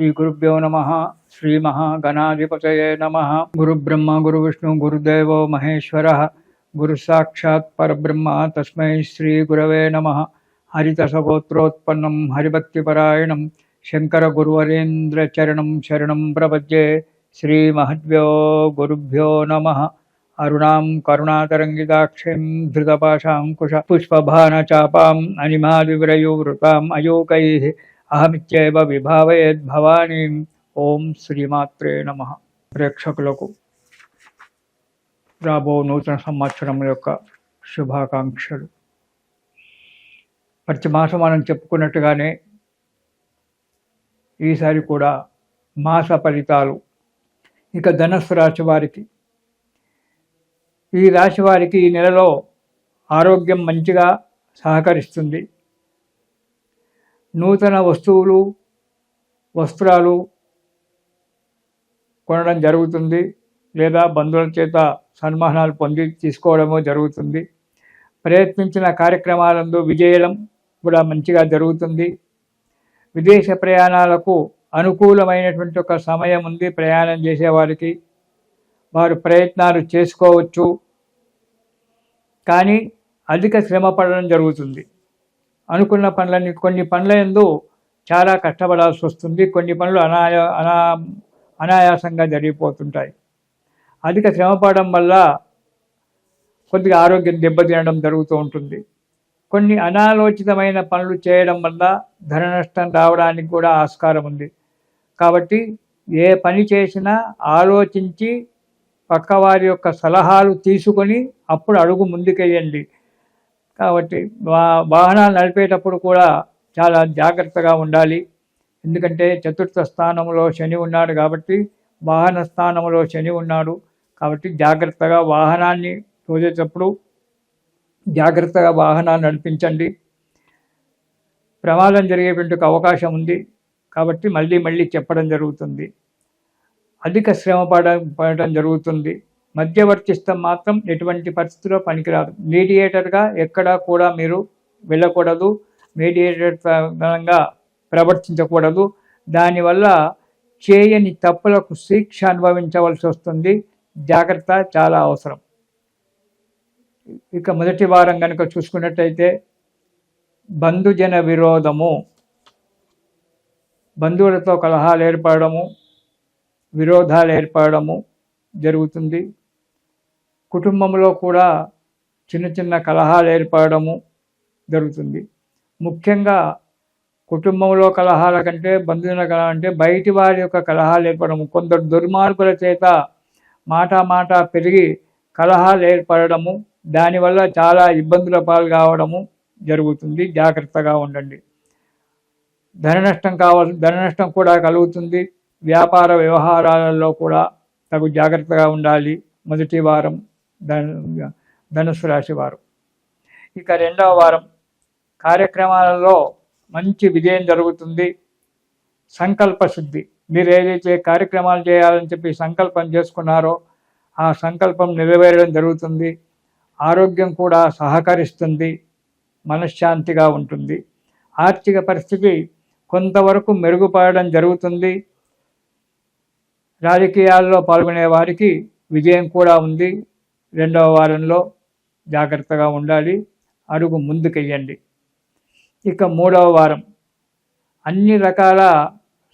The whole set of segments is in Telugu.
శ్రీ గురుభ్యో నమః. శ్రీ మహాగణాధిపతయే నమః. గురుబ్రహ్మ గురువిష్ణు గురుదేవో మహేశ్వరః. గురు సాక్షాత్ పరబ్రహ్మ తస్మై శ్రీ గురవే నమః. హరితసగోత్రోత్పన్నం హరిభక్తిపరాయణం శంకర గురువరేంద్ర చరణం శరణం ప్రపద్యే. శ్రీ మహద్భ్యో గురుభ్యో నమః. అరుణాం కరుణాతరంగితాక్షిం ధృతపాశాంకుశ పుష్పభానచాపాం అనిమాదివ్రయూవృతాం అయోకైః అహమిత్యేవ విభావయేద్భవానీం. ఓం శ్రీమాత్రే నమః. ప్రేక్షకులకు రాబో నూతన సంవత్సరం యొక్క శుభాకాంక్షలు. ప్రతి మాసం మనం చెప్పుకున్నట్టుగానే ఈసారి కూడా మాస ఫలితాలు. ఇక ధనుస్సు రాశి వారికి, ఈ రాశి వారికి ఈ నెలలో ఆరోగ్యం మంచిగా సహకరిస్తుంది. నూతన వస్తువులు వస్త్రాలు కొనడం జరుగుతుంది, లేదా బంధువుల చేత సన్మానాలు పొంది తీసుకోవడమో జరుగుతుంది. ప్రయత్నించిన కార్యక్రమాలందు విజయం కూడా మంచిగా జరుగుతుంది. విదేశ ప్రయాణాలకు అనుకూలమైనటువంటి ఒక సమయం ఉంది. ప్రయాణం చేసేవారికి వారు ప్రయత్నాలు చేసుకోవచ్చు, కానీ అధిక శ్రమ పడడం జరుగుతుంది. అనుకున్న పనులన్నీ, కొన్ని పనుల యందు చాలా కష్టపడాల్సి వస్తుంది. కొన్ని పనులు అనాయాసంగా జరిగిపోతుంటాయి. అధిక శ్రమ పడడం వల్ల కొద్దిగా ఆరోగ్యం దెబ్బతినడం జరుగుతూ ఉంటుంది. కొన్ని అనాలోచితమైన పనులు చేయడం వల్ల ధన నష్టం రావడానికి కూడా ఆస్కారం ఉంది. కాబట్టి ఏ పని చేసినా ఆలోచించి పక్కవారి యొక్క సలహాలు తీసుకొని అప్పుడు అడుగు ముందుకెయ్యండి. కాబట్టి వాహనాలు నడిపేటప్పుడు కూడా చాలా జాగ్రత్తగా ఉండాలి. ఎందుకంటే చతుర్థ స్థానంలో శని ఉన్నాడు, కాబట్టి వాహన స్థానంలో శని ఉన్నాడు. కాబట్టి జాగ్రత్తగా వాహనాన్ని తోలేటప్పుడు జాగ్రత్తగా వాహనాన్ని నడిపించండి. ప్రమాదం జరిగేటువంటి అవకాశం ఉంది, కాబట్టి మళ్ళీ చెప్పడం జరుగుతుంది. అధిక శ్రమ పడడం జరుగుతుంది. మధ్యవర్తిత్వం మాత్రం ఎటువంటి పరిస్థితుల్లో పనికిరాదు. మీడియేటర్గా ఎక్కడా కూడా మీరు వెళ్ళకూడదు, మీడియేటర్గా ప్రవర్తించకూడదు. దానివల్ల చేయని తప్పులకు శిక్ష అనుభవించవలసి వస్తుంది. జాగ్రత్త చాలా అవసరం. ఇక మొదటి వారం కనుక చూసుకున్నట్టయితే బంధుజన విరోధము, బంధువులతో కలహాలు ఏర్పడము, విరోధాలు ఏర్పడము జరుగుతుంది. కుటుంబంలో కూడా చిన్న కలహాలు ఏర్పడము జరుగుతుంది. ముఖ్యంగా కుటుంబంలో కలహాల కంటే బంధువుల కలహాలు అంటే బయటి వారి యొక్క కలహాలు ఏర్పడము, కొందరు దుర్మార్గుల చేత మాట పెరిగి కలహాలు ఏర్పడము, దానివల్ల చాలా ఇబ్బందుల పాలు కావడము జరుగుతుంది. జాగ్రత్తగా ఉండండి. ధన నష్టం కూడా కలుగుతుంది. వ్యాపార వ్యవహారాలలో కూడా తగు జాగ్రత్తగా ఉండాలి. మొదటి వారం ధనుస్సు రాశి వారు. ఇక రెండవ వారం కార్యక్రమాలలో మంచి విజయం జరుగుతుంది. సంకల్ప శుద్ధి, మీరు ఏదైతే కార్యక్రమాలు చేయాలని చెప్పి సంకల్పం చేసుకున్నారో ఆ సంకల్పం నెరవేరడం జరుగుతుంది. ఆరోగ్యం కూడా సహకరిస్తుంది, మనశ్శాంతిగా ఉంటుంది. ఆర్థిక పరిస్థితి కొంతవరకు మెరుగుపడడం జరుగుతుంది. రాజకీయాల్లో పాల్గొనే వారికి విజయం కూడా ఉంది. రెండవ వారంలో జాగ్రత్తగా ఉండాలి, అడుగు ముందుకెయ్యండి. ఇక మూడవ వారం అన్ని రకాల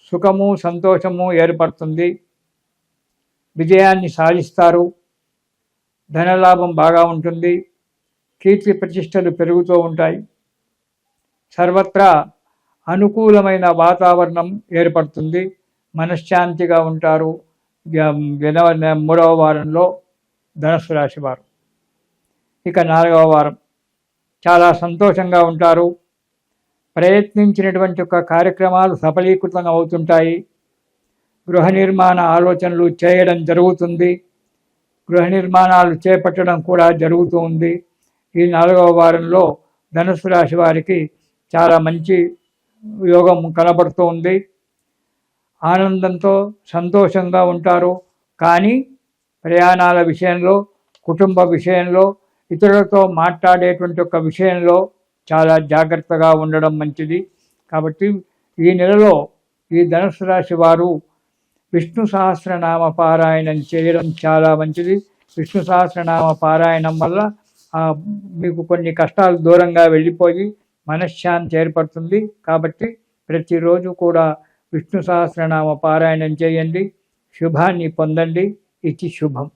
సుఖము సంతోషము ఏర్పడుతుంది. విజయాన్ని సాధిస్తారు. ధనలాభం బాగా ఉంటుంది. కీర్తి ప్రతిష్టలు పెరుగుతూ ఉంటాయి. సర్వత్రా అనుకూలమైన వాతావరణం ఏర్పడుతుంది. మనశ్శాంతిగా ఉంటారు. మూడవ వారంలో ధనుస్సు రాశి వారు. ఇక నాలుగవ వారం చాలా సంతోషంగా ఉంటారు. ప్రయత్నించినటువంటి ఒక కార్యక్రమాలు సఫలీకృతం అవుతుంటాయి. గృహ నిర్మాణ ఆలోచనలు చేయడం జరుగుతుంది. గృహ నిర్మాణాలు చేపట్టడం కూడా జరుగుతూ ఉంది. ఈ నాలుగవ వారంలో ధనుస్సు రాశి వారికి చాలా మంచి యోగం కనబడుతూ ఉంది. ఆనందంతో సంతోషంగా ఉంటారు. కానీ ప్రయాణాల విషయంలో, కుటుంబ విషయంలో, ఇతరులతో మాట్లాడేటువంటి ఒక విషయంలో చాలా జాగ్రత్తగా ఉండడం మంచిది. కాబట్టి ఈ నెలలో ఈ ధనుసు రాశి వారు విష్ణు సహస్రనామ పారాయణం చేయడం చాలా మంచిది. విష్ణు సహస్రనామ పారాయణం వల్ల మీకు కొన్ని కష్టాలు దూరంగా వెళ్ళిపోయి మనశ్శాంతి ఏర్పడుతుంది. కాబట్టి ప్రతిరోజు కూడా విష్ణు సహస్రనామ పారాయణం చేయండి, శుభాన్ని పొందండి. ఇది శుభం.